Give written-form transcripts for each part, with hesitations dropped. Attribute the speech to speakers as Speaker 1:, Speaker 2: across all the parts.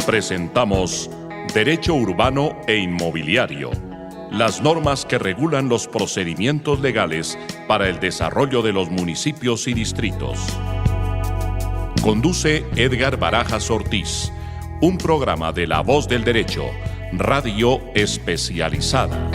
Speaker 1: Presentamos Derecho Urbano e Inmobiliario, las normas que regulan los procedimientos legales para el desarrollo de los municipios y distritos. Conduce Edgar Barajas Ortiz, un programa de La Voz del Derecho, radio especializada.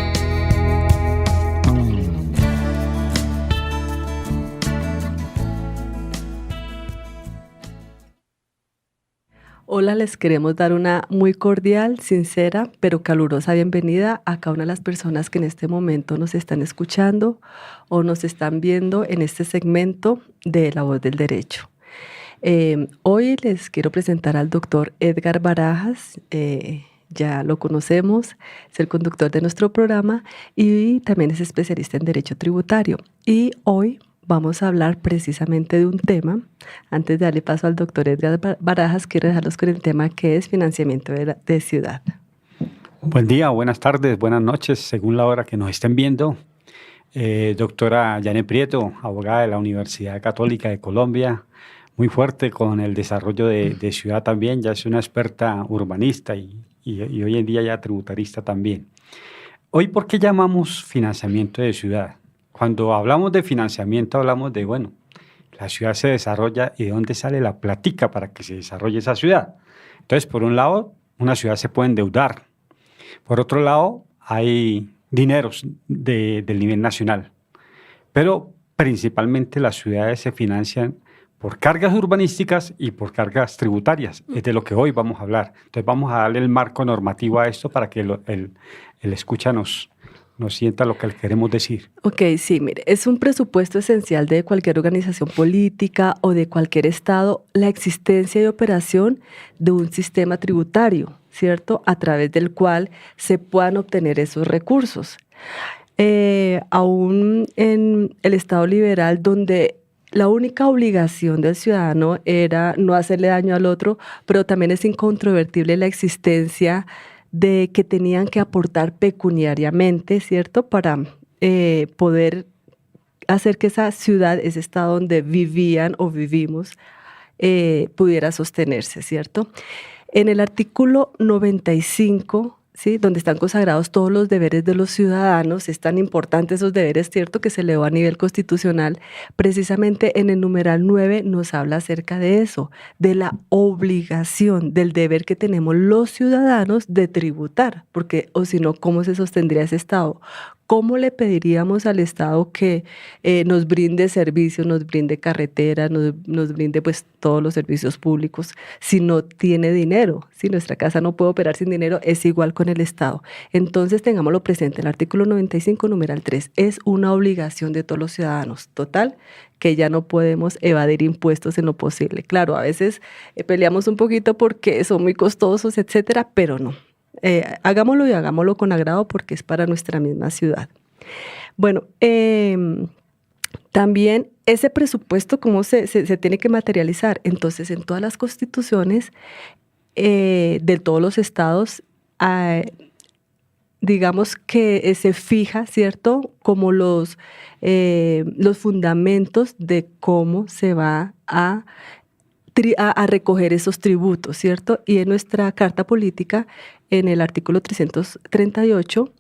Speaker 2: Hola, les queremos dar una muy cordial, sincera, pero calurosa bienvenida a cada una de las personas que en este momento nos están escuchando o nos están viendo en este segmento de La Voz del Derecho. Hoy les quiero presentar al doctor Edgar Barajas, ya lo conocemos, es el conductor de nuestro programa y también es especialista en Derecho Tributario. Y hoy vamos a hablar precisamente de un tema. Antes de darle paso al doctor Edgar Barajas, quiero dejarlos con el tema que es financiamiento de ciudad.
Speaker 3: Buen día, buenas tardes, buenas noches, según la hora que nos estén viendo. Doctora Janet Prieto, abogada de la Universidad Católica de Colombia, muy fuerte con el desarrollo de ciudad también, ya es una experta urbanista y hoy en día ya tributarista también. Hoy, ¿por qué llamamos financiamiento de ciudad? Cuando hablamos de financiamiento, hablamos de, bueno, la ciudad se desarrolla y de dónde sale la platica para que se desarrolle esa ciudad. Entonces, por un lado, una ciudad se puede endeudar. Por otro lado, hay dineros del nivel nacional. Pero principalmente las ciudades se financian por cargas urbanísticas y por cargas tributarias. Es de lo que hoy vamos a hablar. Entonces, vamos a darle el marco normativo a esto para que el escucha nos sienta lo que le queremos decir.
Speaker 2: Ok, sí, mire, es un presupuesto esencial de cualquier organización política o de cualquier estado la existencia y operación de un sistema tributario, ¿cierto? A través del cual se puedan obtener esos recursos. Aún en el estado liberal, donde la única obligación del ciudadano era no hacerle daño al otro, pero también es incontrovertible la existencia de que tenían que aportar pecuniariamente, ¿cierto?, para poder hacer que esa ciudad, ese estado donde vivían o vivimos, pudiera sostenerse, ¿cierto? En el artículo 95, ¿sí?, donde están consagrados todos los deberes de los ciudadanos, es tan importante esos deberes, ¿cierto?, que se elevó a nivel constitucional, precisamente en el numeral 9 nos habla acerca de eso, de la obligación, del deber que tenemos los ciudadanos de tributar, porque o si no, ¿cómo se sostendría ese Estado? ¿Cómo le pediríamos al Estado que nos brinde servicios, nos brinde carreteras, nos brinde pues todos los servicios públicos si no tiene dinero? Si nuestra casa no puede operar sin dinero, es igual con el Estado. Entonces tengámoslo presente, el artículo 95, numeral 3, es una obligación de todos los ciudadanos, total, que ya no podemos evadir impuestos en lo posible. Claro, a veces peleamos un poquito porque son muy costosos, etcétera, pero no. Hagámoslo y hagámoslo con agrado porque es para nuestra misma ciudad. Bueno, también ese presupuesto, ¿cómo se tiene que materializar? Entonces, en todas las constituciones de todos los estados, digamos que se fija, ¿cierto?, como los fundamentos de cómo se va a recoger esos tributos, ¿cierto? Y en nuestra Carta Política, en el artículo 338,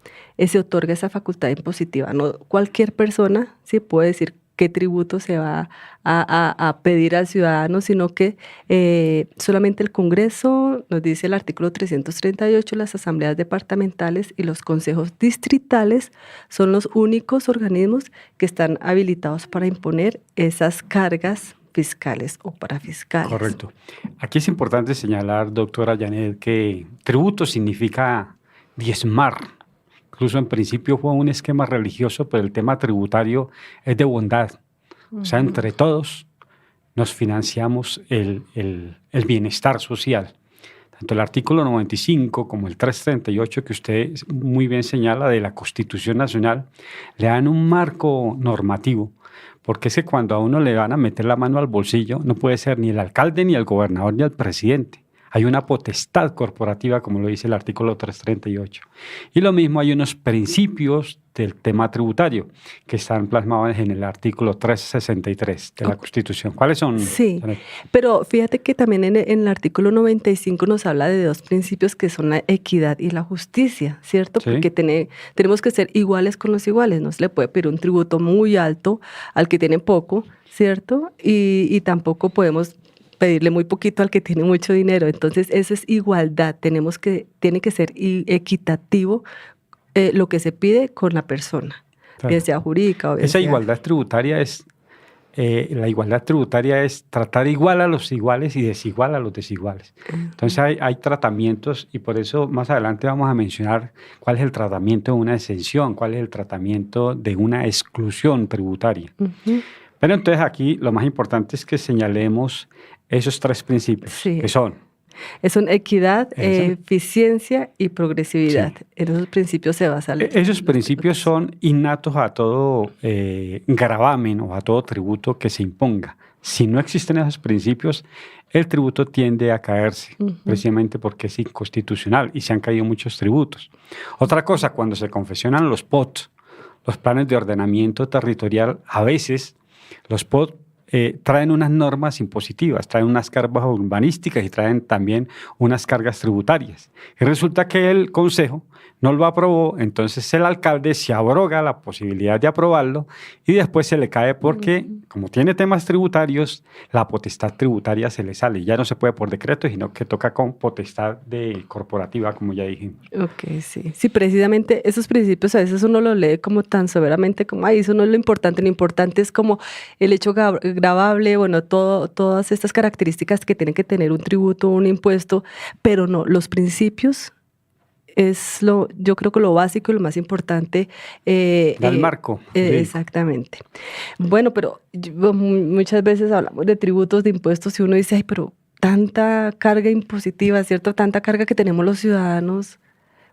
Speaker 2: se otorga esa facultad impositiva. No cualquier persona sí puede decir qué tributo se va a pedir al ciudadano, sino que solamente el Congreso, nos dice el artículo 338, las asambleas departamentales y los consejos distritales son los únicos organismos que están habilitados para imponer esas cargas fiscales o parafiscales.
Speaker 3: Correcto. Aquí es importante señalar, doctora Janet, que tributo significa diezmar. Incluso en principio fue un esquema religioso, pero el tema tributario es de bondad. O sea, entre todos nos financiamos el bienestar social. Tanto el artículo 95 como el 338, que usted muy bien señala, de la Constitución Nacional, le dan un marco normativo. Porque es que cuando a uno le van a meter la mano al bolsillo, no puede ser ni el alcalde, ni el gobernador, ni el presidente. Hay una potestad corporativa, como lo dice el artículo 338. Y lo mismo, hay unos principios del tema tributario que están plasmados en el artículo 363 de la Constitución. ¿Cuáles son?
Speaker 2: Sí, pero fíjate que también en el artículo 95 nos habla de dos principios que son la equidad y la justicia, ¿cierto?
Speaker 3: Sí.
Speaker 2: Porque tenemos que ser iguales con los iguales. No se le puede pedir un tributo muy alto al que tiene poco, ¿cierto? Y tampoco podemos pedirle muy poquito al que tiene mucho dinero. Entonces, eso es igualdad. Tiene que ser equitativo lo que se pide con la persona,
Speaker 3: Claro.
Speaker 2: bien sea jurídica o bien
Speaker 3: Esa
Speaker 2: sea...
Speaker 3: igualdad tributaria es, la igualdad tributaria es tratar igual a los iguales y desigual a los desiguales. Entonces hay tratamientos y por eso más adelante vamos a mencionar cuál es el tratamiento de una exención, cuál es el tratamiento de una exclusión tributaria.
Speaker 2: Ujú.
Speaker 3: Pero entonces aquí lo más importante es que señalemos esos tres principios,
Speaker 2: Sí.
Speaker 3: que son...
Speaker 2: Son equidad,
Speaker 3: Eso.
Speaker 2: eficiencia y progresividad.
Speaker 3: Sí.
Speaker 2: En esos principios se basa
Speaker 3: Esos principios son innatos a todo gravamen o a todo tributo que se imponga. Si no existen esos principios, el tributo tiende a caerse, precisamente porque es inconstitucional y se han caído muchos tributos. Otra cosa, cuando se confeccionan los POT, los planes de ordenamiento territorial, a veces los POT traen unas normas impositivas, traen unas cargas urbanísticas y traen también unas cargas tributarias. Y resulta que el Consejo no lo aprobó, entonces el alcalde se abroga la posibilidad de aprobarlo y después se le cae porque, como tiene temas tributarios, la potestad tributaria se le sale. Ya no se puede por decreto, sino que toca con potestad corporativa, como ya dijimos.
Speaker 2: Ok, sí. Sí, precisamente esos principios a veces uno los lee como tan severamente como, ay, eso no es lo importante es como el hecho gravable, bueno, todas estas características que tiene que tener un tributo, un impuesto, pero no, los principios es yo creo que lo básico y lo más importante.
Speaker 3: Da el marco.
Speaker 2: Exactamente. Bueno, pero muchas veces hablamos de tributos, de impuestos y uno dice, ay, pero tanta carga impositiva, ¿cierto? Tanta carga que tenemos los ciudadanos,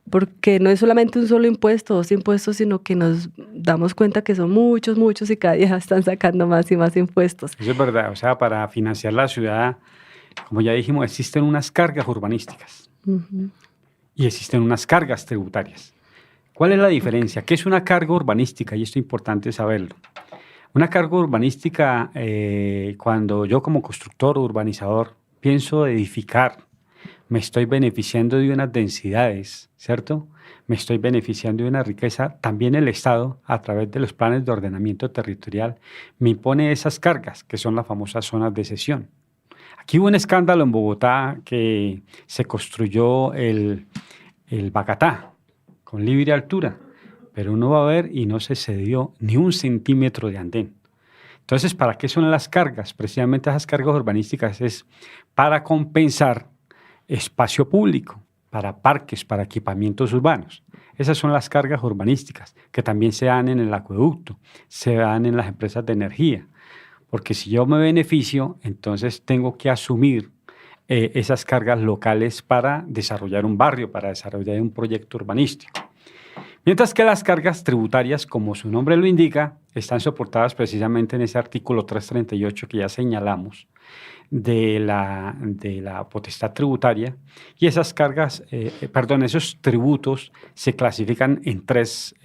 Speaker 2: porque no es solamente un solo impuesto, 2 impuestos, sino que nos damos cuenta que son muchos, muchos y cada día están sacando más y más impuestos.
Speaker 3: Eso es verdad. O sea, para financiar la ciudad, como ya dijimos, existen unas cargas urbanísticas.
Speaker 2: Uh-huh.
Speaker 3: Y existen unas cargas tributarias. ¿Cuál es la diferencia? ¿Qué es una carga urbanística? Y esto es importante saberlo. Una carga urbanística, cuando yo como constructor o urbanizador pienso edificar, me estoy beneficiando de unas densidades, ¿cierto? Me estoy beneficiando de una riqueza. También el Estado, a través de los planes de ordenamiento territorial, me impone esas cargas, que son las famosas zonas de cesión. Aquí hubo un escándalo en Bogotá que se construyó el Bacatá con libre altura, pero uno va a ver y no se cedió ni 1 centímetro de andén. Entonces, ¿para qué son las cargas? Precisamente esas cargas urbanísticas es para compensar espacio público, para parques, para equipamientos urbanos. Esas son las cargas urbanísticas que también se dan en el acueducto, se dan en las empresas de energía. Porque si yo me beneficio, entonces tengo que asumir esas cargas locales para desarrollar un barrio, para desarrollar un proyecto urbanístico. Mientras que las cargas tributarias, como su nombre lo indica, están soportadas precisamente en ese artículo 338 que ya señalamos de la potestad tributaria. Y esas cargas, esos tributos se clasifican en 3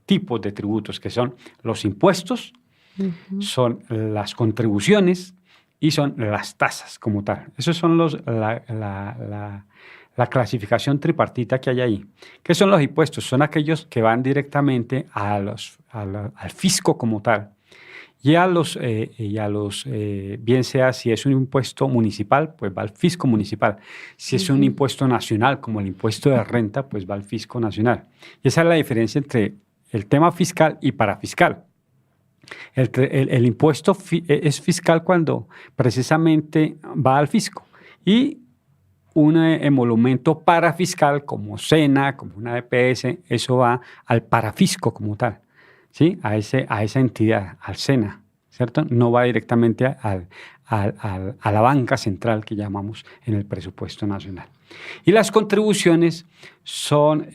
Speaker 3: tipos de tributos, que son los impuestos, son las contribuciones y son las tasas como tal. Esos son la clasificación tripartita que hay ahí. ¿Qué son los impuestos? Son aquellos que van directamente al fisco como tal. Y a los, bien sea si es un impuesto municipal, pues va al fisco municipal. Si es un impuesto nacional, como el impuesto de renta, pues va al fisco nacional. Y esa es la diferencia entre el tema fiscal y parafiscal. El impuesto es fiscal cuando precisamente va al fisco y un emolumento parafiscal como SENA, como una EPS, eso va al parafisco como tal, ¿sí? A esa entidad, al SENA, ¿cierto? No va directamente a la banca central que llamamos en el presupuesto nacional. Y las contribuciones son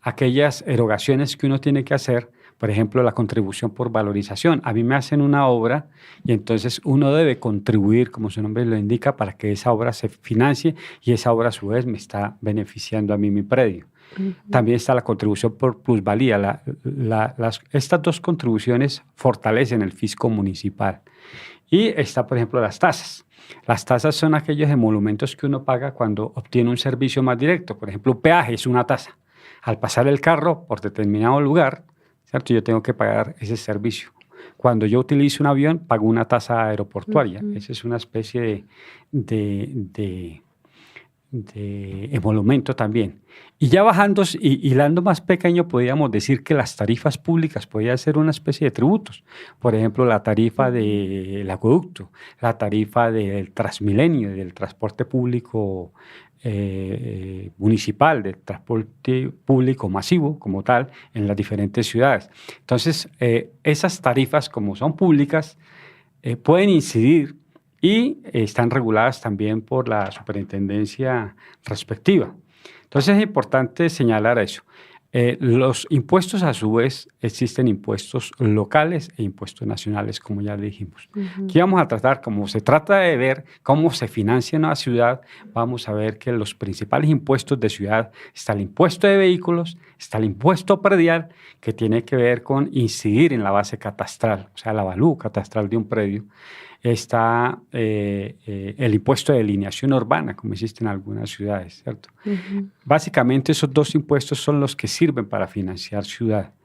Speaker 3: aquellas erogaciones que uno tiene que hacer Por ejemplo, la contribución por valorización. A mí me hacen una obra y entonces uno debe contribuir, como su nombre lo indica, para que esa obra se financie y esa obra a su vez me está beneficiando a mí mi predio. También está la contribución por plusvalía. Estas dos contribuciones fortalecen el fisco municipal. Y está, por ejemplo, las tasas. Las tasas son aquellos emolumentos que uno paga cuando obtiene un servicio más directo. Por ejemplo, un peaje es una tasa. Al pasar el carro por determinado lugar, ¿cierto? Yo tengo que pagar ese servicio. Cuando yo utilizo un avión, pago una tasa aeroportuaria. Esa es una especie de emolumento también. Y ya bajando, hilando más pequeño, podríamos decir que las tarifas públicas podían ser una especie de tributos. Por ejemplo, la tarifa del acueducto, la tarifa del Transmilenio, del transporte público municipal, del transporte público masivo como tal en las diferentes ciudades. Entonces, esas tarifas, como son públicas, pueden incidir y están reguladas también por la superintendencia respectiva. Entonces es importante señalar eso. Los impuestos, a su vez, existen impuestos locales e impuestos nacionales, como ya dijimos. Aquí vamos a tratar, como se trata de ver cómo se financia una ciudad, vamos a ver que los principales impuestos de ciudad está el impuesto de vehículos, está el impuesto predial, que tiene que ver con incidir en la base catastral, o sea, la avalúo catastral de un predio. Está el impuesto de delineación urbana, como existe en algunas ciudades, ¿cierto? Básicamente esos dos impuestos son los que sirven para financiar ciudad.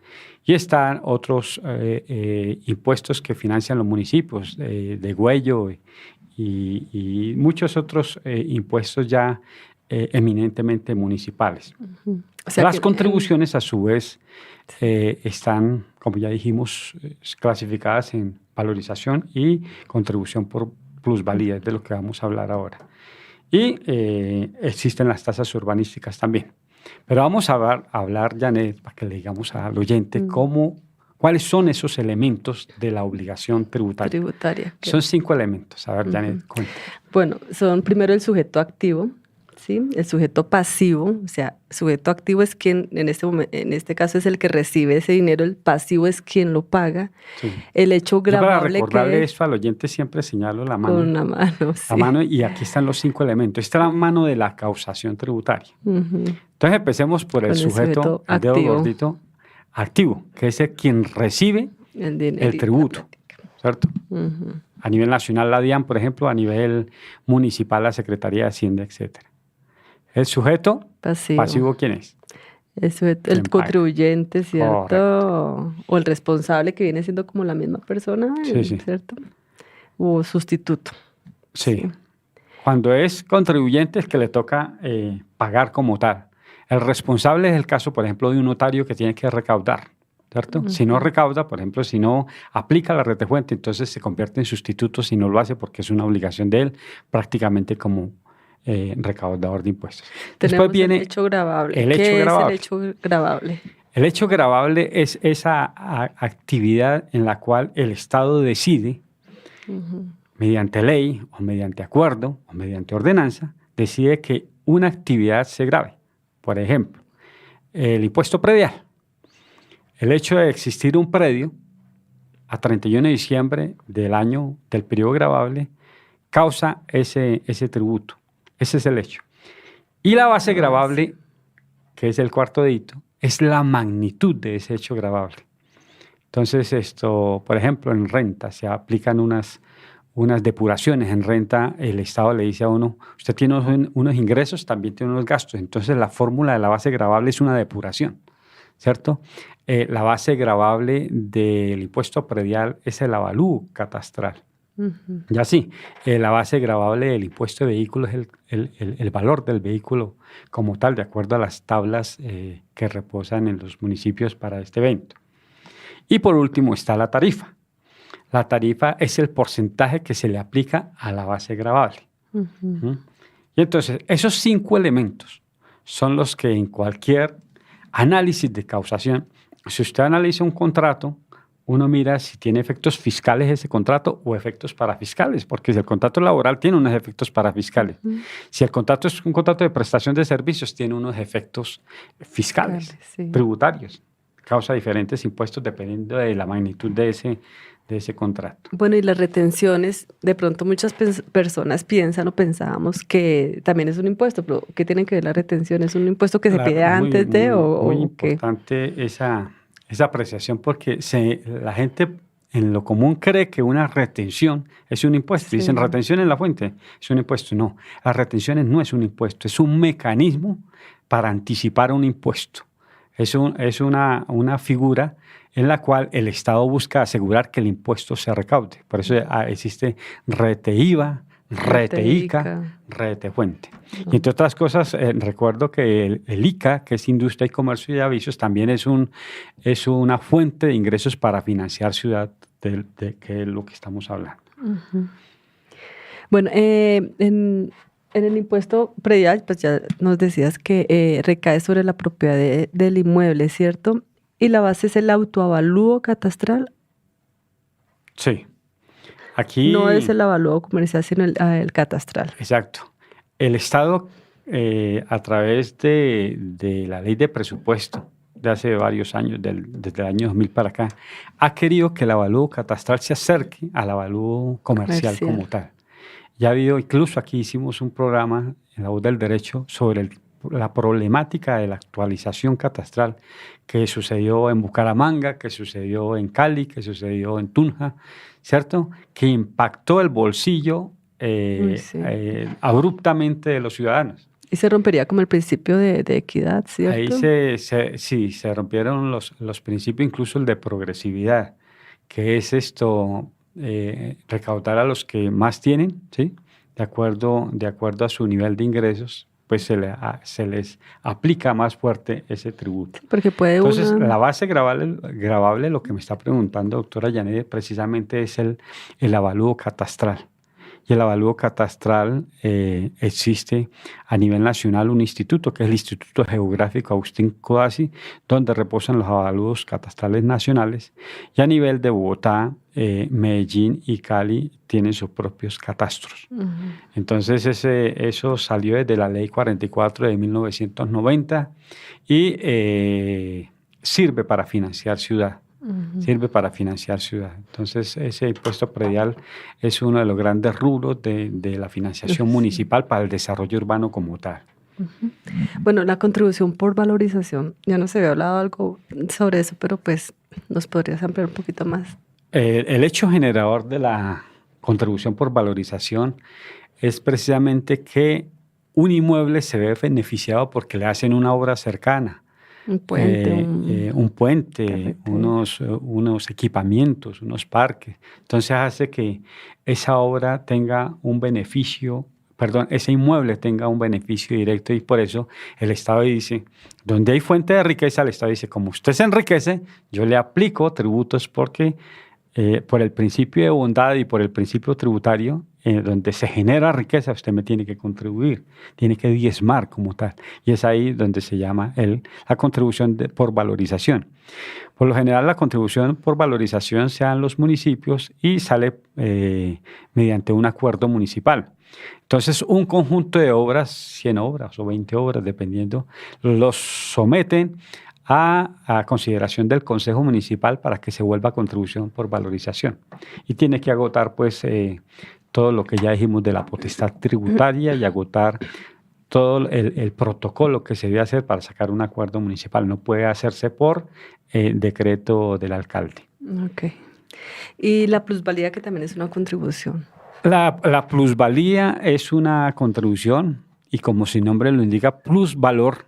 Speaker 3: Y están otros impuestos que financian los municipios, de Güello y muchos otros impuestos ya eminentemente municipales. O sea, las contribuciones, a su vez, están, como ya dijimos, clasificadas en valorización y contribución por plusvalía, de lo que vamos a hablar ahora. Y existen las tasas urbanísticas también. Pero vamos a hablar, Janet, para que le digamos al oyente cuáles son esos elementos de la obligación tributaria. Son 5 elementos. A ver, Janet, cuenta.
Speaker 2: Bueno, son primero el sujeto activo, ¿sí? El sujeto pasivo, o sea, sujeto activo es quien en este caso es el que recibe ese dinero, el pasivo es quien lo paga. Sí. El hecho gravable.
Speaker 3: Para recordarle esto al oyente siempre señalo la mano.
Speaker 2: Con una mano, sí.
Speaker 3: La mano, y aquí están los 5 elementos. Esta es la mano de la causación tributaria. Entonces empecemos por el sujeto, el dedo gordito, activo, que es el quien recibe el tributo, ¿cierto? A nivel nacional la DIAN, por ejemplo, a nivel municipal la Secretaría de Hacienda, etcétera. El sujeto pasivo, ¿quién es?
Speaker 2: El contribuyente, ¿cierto? Correcto. O el responsable, que viene siendo como la misma persona, ¿cierto? O sustituto.
Speaker 3: Sí. Cuando es contribuyente es que le toca pagar como tal. El responsable es el caso, por ejemplo, de un notario que tiene que recaudar, ¿cierto? Si no recauda, por ejemplo, si no aplica la retefuente, entonces se convierte en sustituto si no lo hace porque es una obligación de él, prácticamente como recaudador de impuestos.
Speaker 2: Después viene el hecho gravable. ¿Qué es el hecho gravable?
Speaker 3: El hecho gravable es esa actividad en la cual el Estado decide, mediante ley o mediante acuerdo o mediante ordenanza, decide que una actividad se grave. Por ejemplo, el impuesto predial. El hecho de existir un predio a 31 de diciembre del año del periodo gravable causa ese tributo. Ese es el hecho. Y la base gravable, que es el cuarto dedito, es la magnitud de ese hecho gravable. Entonces, por ejemplo, en renta se aplican unas depuraciones. En renta el Estado le dice a uno, usted tiene unos ingresos, también tiene unos gastos. Entonces, la fórmula de la base gravable es una depuración, ¿cierto? La base gravable del impuesto predial es el avalúo catastral. Ya sí, la base gravable del impuesto de vehículos es el valor del vehículo como tal, de acuerdo a las tablas que reposan en los municipios para este evento. Y por último está la tarifa. La tarifa es el porcentaje que se le aplica a la base gravable. Y entonces, esos 5 elementos son los que en cualquier análisis de causación, si usted analiza un contrato, uno mira si tiene efectos fiscales ese contrato o efectos parafiscales, porque si el contrato laboral tiene unos efectos parafiscales, si el contrato es un contrato de prestación de servicios, tiene unos efectos fiscales, tributarios. causa diferentes impuestos dependiendo de la magnitud de ese contrato.
Speaker 2: Bueno, y las retenciones, de pronto muchas personas piensan o pensábamos que también es un impuesto, pero ¿qué tienen que ver las retenciones? ¿Es un impuesto que se pide antes de
Speaker 3: muy
Speaker 2: o qué?
Speaker 3: importante esa apreciación porque la gente en lo común cree que una retención es un impuesto.
Speaker 2: Sí.
Speaker 3: Dicen retención en la fuente, es un impuesto. No, las retenciones no es un impuesto, es un mecanismo para anticipar un impuesto. Es una figura en la cual el Estado busca asegurar que el impuesto se recaude. Por eso existe rete IVA, rete ICA, rete fuente. Y entre otras cosas, recuerdo que el ICA, que es Industria y Comercio y Avisos, también es una fuente de ingresos para financiar ciudad, de que es lo que estamos hablando.
Speaker 2: Uh-huh. Bueno, en el impuesto predial, pues ya nos decías que recae sobre la propiedad del inmueble, ¿cierto? ¿Y la base es el autoavalúo catastral?
Speaker 3: Sí. Aquí
Speaker 2: no es el avalúo comercial, sino el catastral.
Speaker 3: Exacto. El Estado, a través de la ley de presupuesto de hace varios años, desde el año 2000 para acá, ha querido que el avalúo catastral se acerque al avalúo comercial como tal. Ya ha habido, incluso aquí hicimos un programa en La Voz del Derecho sobre la problemática de la actualización catastral que sucedió en Bucaramanga, que sucedió en Cali, que sucedió en Tunja, ¿cierto? Que impactó el bolsillo abruptamente de los ciudadanos.
Speaker 2: Y se rompería como el principio de equidad, ¿cierto?
Speaker 3: Ahí se rompieron los principios, incluso el de progresividad, que es esto, recaudar a los que más tienen, ¿sí? De acuerdo a su nivel de ingresos, pues se les aplica más fuerte ese tributo.
Speaker 2: Porque puede
Speaker 3: Entonces, la base gravable, lo que me está preguntando, doctora Janet, precisamente es el avalúo catastral. Y el avalúo catastral existe a nivel nacional un instituto, que es el Instituto Geográfico Agustín Codazzi, donde reposan los avalúos catastrales nacionales. Y a nivel de Bogotá, Medellín y Cali tienen sus propios catastros. Uh-huh. Entonces, eso salió desde la Ley 44 de 1990 y sirve para financiar ciudad. Uh-huh. Sirve para financiar ciudad. Entonces, ese impuesto predial es uno de los grandes rubros de la financiación municipal para el desarrollo urbano como tal.
Speaker 2: Uh-huh. Bueno, la contribución por valorización, ya nos había hablado algo sobre eso, pero pues nos podrías ampliar un poquito más.
Speaker 3: El hecho generador de la contribución por valorización es precisamente que un inmueble se ve beneficiado porque le hacen una obra cercana.
Speaker 2: Un puente.
Speaker 3: Un puente, unos equipamientos, unos parques. Entonces hace que esa obra tenga un beneficio, ese inmueble tenga un beneficio directo y por eso el Estado dice, donde hay fuente de riqueza, el Estado dice, como usted se enriquece, yo le aplico tributos porque por el principio de bondad y por el principio tributario, donde se genera riqueza, usted me tiene que contribuir, tiene que diezmar como tal. Y es ahí donde se llama la contribución por valorización. Por lo general, la contribución por valorización se da en los municipios y sale mediante un acuerdo municipal. Entonces, un conjunto de obras, 100 obras o 20 obras, dependiendo, los someten a consideración del Consejo Municipal para que se vuelva contribución por valorización. Y tiene que agotar, pues, todo lo que ya dijimos de la potestad tributaria y agotar todo el protocolo que se debe hacer para sacar un acuerdo municipal. No puede hacerse por decreto del alcalde.
Speaker 2: Ok. ¿Y la plusvalía, que también es una contribución?
Speaker 3: La plusvalía es una contribución y, como su nombre lo indica, plusvalor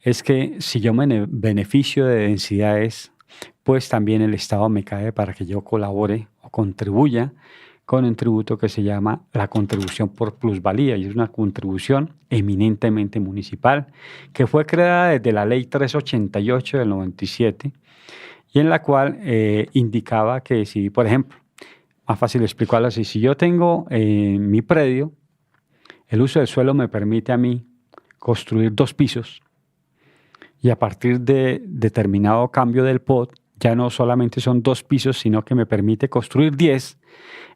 Speaker 3: es que si yo me beneficio de densidades, pues también el Estado me cae para que yo colabore o contribuya con un tributo que se llama la contribución por plusvalía, y es una contribución eminentemente municipal que fue creada desde la Ley 388 del 97 y en la cual indicaba que si, por ejemplo, más fácil explicarlo así, si yo tengo en mi predio, el uso del suelo me permite a mí construir 2 pisos y a partir de determinado cambio del POT, ya no solamente son 2 pisos, sino que me permite construir 10.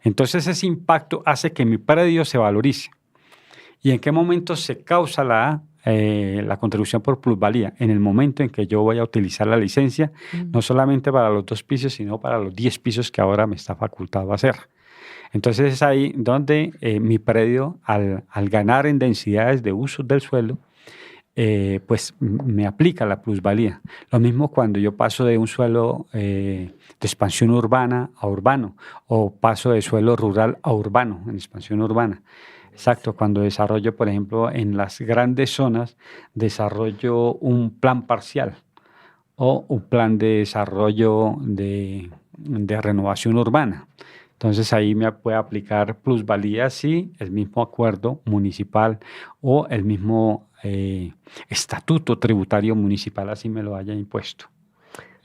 Speaker 3: Entonces ese impacto hace que mi predio se valorice. ¿Y en qué momento se causa la contribución por plusvalía en el momento en que yo voy a utilizar la licencia, no solamente para los 2 pisos, sino para los 10 pisos que ahora me está facultado hacer. Entonces es ahí donde mi predio, al ganar en densidades de uso del suelo, pues me aplica la plusvalía. Lo mismo cuando yo paso de un suelo de expansión urbana a urbano, o paso de suelo rural a urbano, en expansión urbana. Exacto, cuando desarrollo, por ejemplo, en las grandes zonas, desarrollo un plan parcial o un plan de desarrollo de renovación urbana. Entonces ahí me puede aplicar plusvalía si el mismo acuerdo municipal o el mismo estatuto tributario municipal así me lo haya impuesto.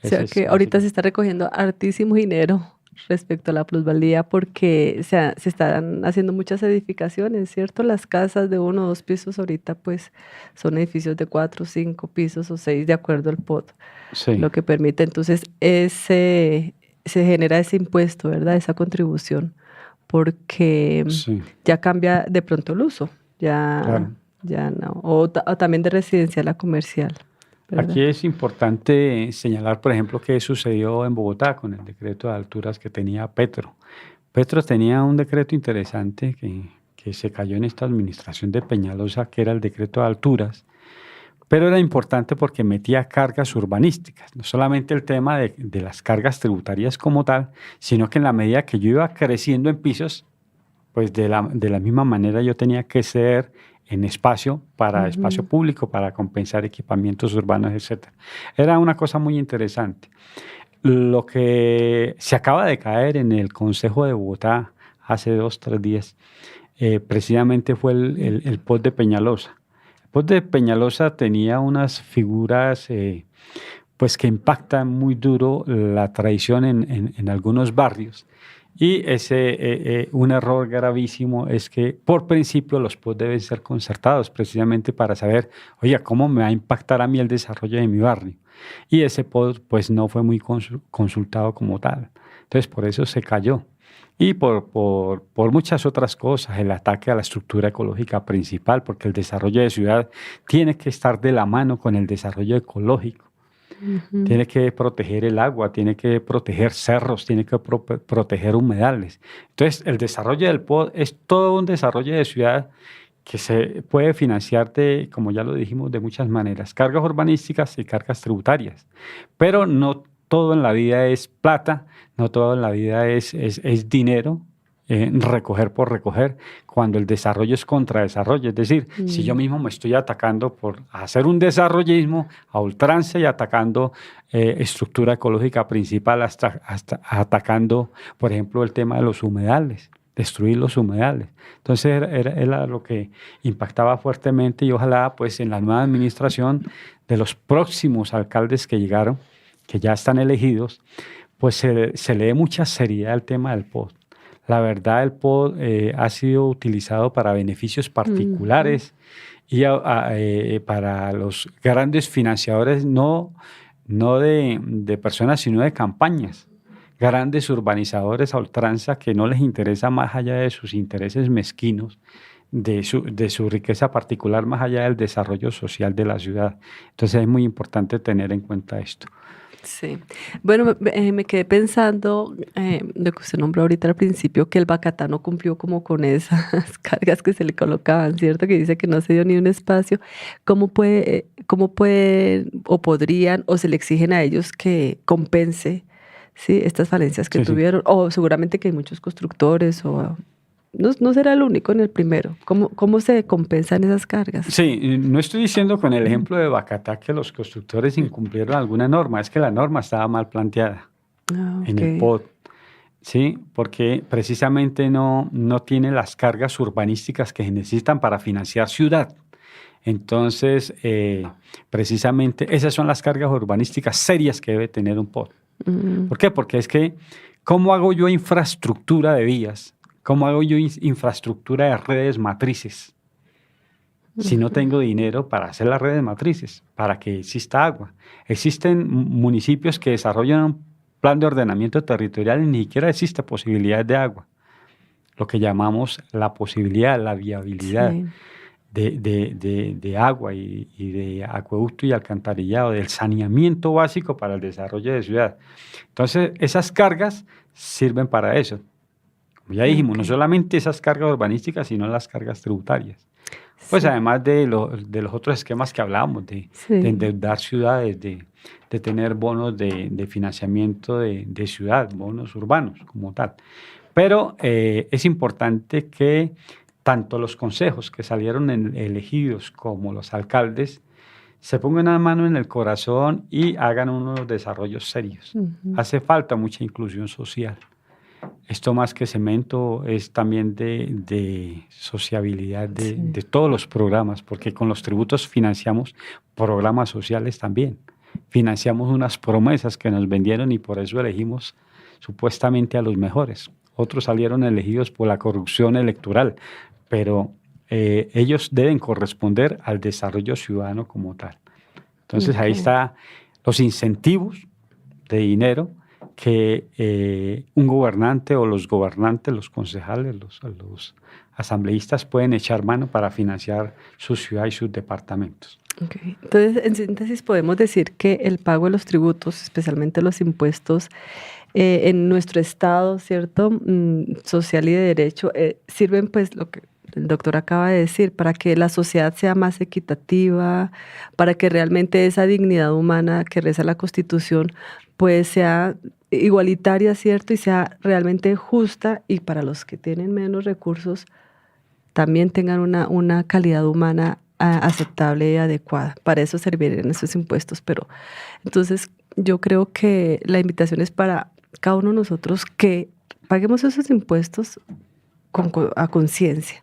Speaker 2: O sea que ahorita se está recogiendo hartísimo dinero respecto a la plusvalía porque se están haciendo muchas edificaciones, ¿cierto? Las casas de 1 o 2 pisos ahorita pues son edificios de 4, 5 pisos o 6 de acuerdo al POT,
Speaker 3: Sí.
Speaker 2: lo que permite entonces se genera ese impuesto, ¿verdad? Esa contribución, porque
Speaker 3: Sí.
Speaker 2: ya cambia de pronto el uso,
Speaker 3: Claro.
Speaker 2: ya no, o también de residencial a comercial, ¿verdad?
Speaker 3: Aquí es importante señalar, por ejemplo, qué sucedió en Bogotá con el decreto de alturas que tenía Petro. Petro tenía un decreto interesante que se cayó en esta administración de Peñalosa, que era el decreto de alturas, pero era importante porque metía cargas urbanísticas, no solamente el tema de las cargas tributarias como tal, sino que en la medida que yo iba creciendo en pisos, pues de la misma manera yo tenía que ceder en espacio para espacio público, para compensar equipamientos urbanos, etc. Era una cosa muy interesante. Lo que se acaba de caer en el Consejo de Bogotá hace 2 o 3 días, precisamente fue el POT de Peñalosa. El POT de Peñalosa tenía unas figuras pues que impactan muy duro la tradición en algunos barrios. Y un error gravísimo es que por principio los POT deben ser concertados precisamente para saber, oye, ¿cómo me va a impactar a mí el desarrollo de mi barrio? Y ese POT pues no fue muy consultado como tal. Entonces por eso se cayó. Y por muchas otras cosas, el ataque a la estructura ecológica principal, porque el desarrollo de ciudad tiene que estar de la mano con el desarrollo ecológico. Tiene que proteger el agua, tiene que proteger cerros, tiene que proteger humedales. Entonces, el desarrollo del POT es todo un desarrollo de ciudad que se puede financiar como ya lo dijimos, de muchas maneras, cargas urbanísticas y cargas tributarias. Pero no todo en la vida es plata, no todo en la vida es dinero, recoger por recoger, cuando el desarrollo es contradesarrollo. Es decir, si yo mismo me estoy atacando por hacer un desarrollismo a ultranza y atacando estructura ecológica principal, hasta atacando, por ejemplo, el tema de los humedales, destruir los humedales. Entonces era lo que impactaba fuertemente y ojalá pues en la nueva administración de los próximos alcaldes que llegaron, que ya están elegidos, pues se le dé mucha seriedad al tema del POT. La verdad, el POT ha sido utilizado para beneficios particulares y para los grandes financiadores, no de personas, sino de campañas. Grandes urbanizadores a ultranza que no les interesa más allá de sus intereses mezquinos, de su riqueza particular, más allá del desarrollo social de la ciudad. Entonces es muy importante tener en cuenta esto.
Speaker 2: Sí. Bueno, me quedé pensando, lo que usted nombró ahorita al principio, que el Bacatá no cumplió como con esas cargas que se le colocaban, ¿cierto? Que dice que no se dio ni un espacio. ¿Cómo pueden o podrían o se le exigen a ellos que compense, ¿sí?, estas falencias que tuvieron? Sí. O seguramente que hay muchos constructores o... No será el único ni el primero. ¿Cómo se compensan esas cargas?
Speaker 3: Sí, no estoy diciendo con el ejemplo de Bacatá que los constructores incumplieron alguna norma, es que la norma estaba mal planteada en el POT, ¿sí? Porque precisamente no tiene las cargas urbanísticas que se necesitan para financiar ciudad. Entonces, precisamente esas son las cargas urbanísticas serias que debe tener un POT. ¿Por qué? Porque es que, ¿cómo hago yo infraestructura de vías? ¿Cómo hago yo infraestructura de redes matrices? Si no tengo dinero para hacer las redes matrices, para que exista agua. Existen municipios que desarrollan un plan de ordenamiento territorial y ni siquiera existe posibilidad de agua. Lo que llamamos la posibilidad, la viabilidad. Sí. de agua y de acueducto y alcantarillado, del saneamiento básico para el desarrollo de ciudad. Entonces, esas cargas sirven para eso. Como ya dijimos, no solamente esas cargas urbanísticas, sino las cargas tributarias. Pues sí. Además de los otros esquemas que hablábamos, de endeudar ciudades, de tener bonos de financiamiento de ciudad, bonos urbanos como tal. Pero es importante que tanto los consejos que salieron elegidos como los alcaldes se pongan la mano en el corazón y hagan unos desarrollos serios. Hace falta mucha inclusión social. Esto más que cemento es también de sociabilidad de todos los programas, porque con los tributos financiamos programas sociales también. Financiamos unas promesas que nos vendieron y por eso elegimos supuestamente a los mejores. Otros salieron elegidos por la corrupción electoral, pero ellos deben corresponder al desarrollo ciudadano como tal. Entonces ahí están los incentivos de dinero que un gobernante o los gobernantes, los concejales, los asambleístas pueden echar mano para financiar su ciudad y sus departamentos.
Speaker 2: Okay. Entonces, en síntesis, podemos decir que el pago de los tributos, especialmente los impuestos, en nuestro Estado, ¿cierto? Social y de derecho, sirven, pues, lo que el doctor acaba de decir, para que la sociedad sea más equitativa, para que realmente esa dignidad humana que reza la Constitución, pues, sea igualitaria, ¿cierto? Y sea realmente justa, y para los que tienen menos recursos, también tengan una calidad humana aceptable y adecuada. Para eso servirían esos impuestos. Pero entonces yo creo que la invitación es para cada uno de nosotros que paguemos esos impuestos a conciencia.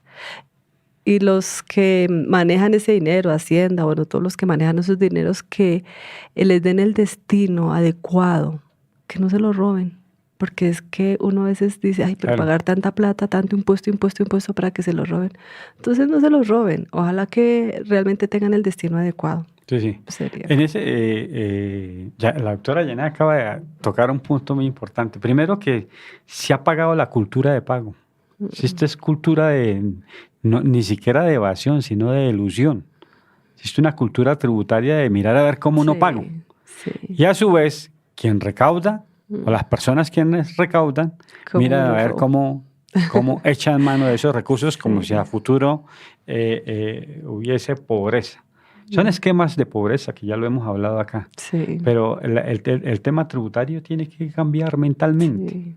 Speaker 2: Y los que manejan ese dinero, Hacienda, bueno, todos los que manejan esos dineros, que les den el destino adecuado, que no se lo roben. Porque es que uno a veces dice, ay, pero pagar tanta plata, tanto impuesto para que se lo roben. Entonces no se los roben. Ojalá que realmente tengan el destino adecuado.
Speaker 3: Sí. En ese, la doctora Janet acaba de tocar un punto muy importante. Primero, que se ha pagado la cultura de pago. Si esta es cultura ni siquiera de evasión, sino de elusión. Existe una cultura tributaria de mirar a ver cómo no pago. Sí. Y a su vez, quien recauda, o las personas quienes recaudan, miran a ver cómo echan mano de esos recursos, como si a futuro hubiese pobreza. Son esquemas de pobreza que ya lo hemos hablado acá. Sí. Pero el tema tributario tiene que cambiar mentalmente. Sí.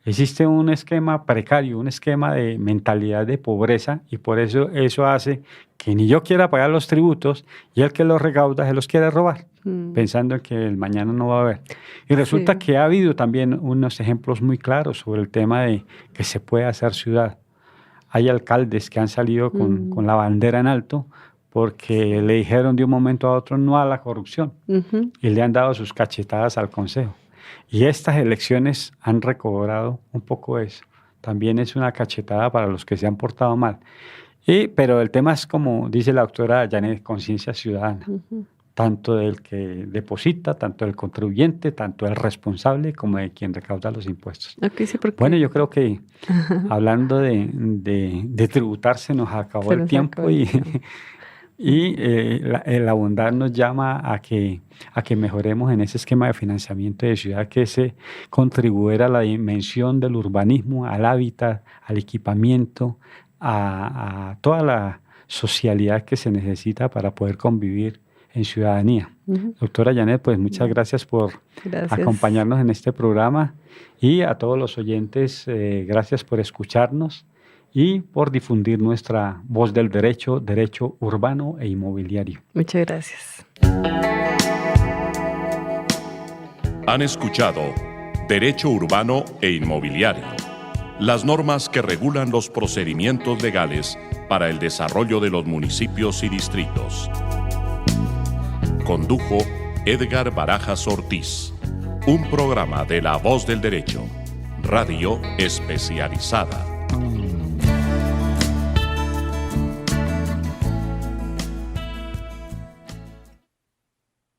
Speaker 3: Existe un esquema precario, un esquema de mentalidad de pobreza, y por eso hace que ni yo quiera pagar los tributos y el que los recauda se los quiere robar, pensando que el mañana no va a haber. Y resulta que ha habido también unos ejemplos muy claros sobre el tema de que se puede hacer ciudad. Hay alcaldes que han salido con la bandera en alto porque le dijeron de un momento a otro no a la corrupción y le han dado sus cachetadas al consejo. Y estas elecciones han recobrado un poco eso. También es una cachetada para los que se han portado mal. Pero el tema es, como dice la doctora Janet, conciencia ciudadana. Tanto del que deposita, tanto del contribuyente, tanto del responsable, como de quien recauda los impuestos. Okay, sí, porque... Bueno, yo creo que hablando de tributar se nos acabó el tiempo y la bondad nos llama a que mejoremos en ese esquema de financiamiento de ciudad, que se contribuir a la dimensión del urbanismo, al hábitat, al equipamiento, a toda la socialidad que se necesita para poder convivir en ciudadanía. Doctora Janet, pues muchas gracias por acompañarnos en este programa, y a todos los oyentes, gracias por escucharnos y por difundir nuestra voz del derecho urbano e inmobiliario.
Speaker 2: Muchas gracias.
Speaker 1: Han escuchado Derecho Urbano e Inmobiliario, las normas que regulan los procedimientos legales para el desarrollo de los municipios y distritos. Condujo Edgar Barajas Ortiz, un programa de La Voz del Derecho, radio especializada.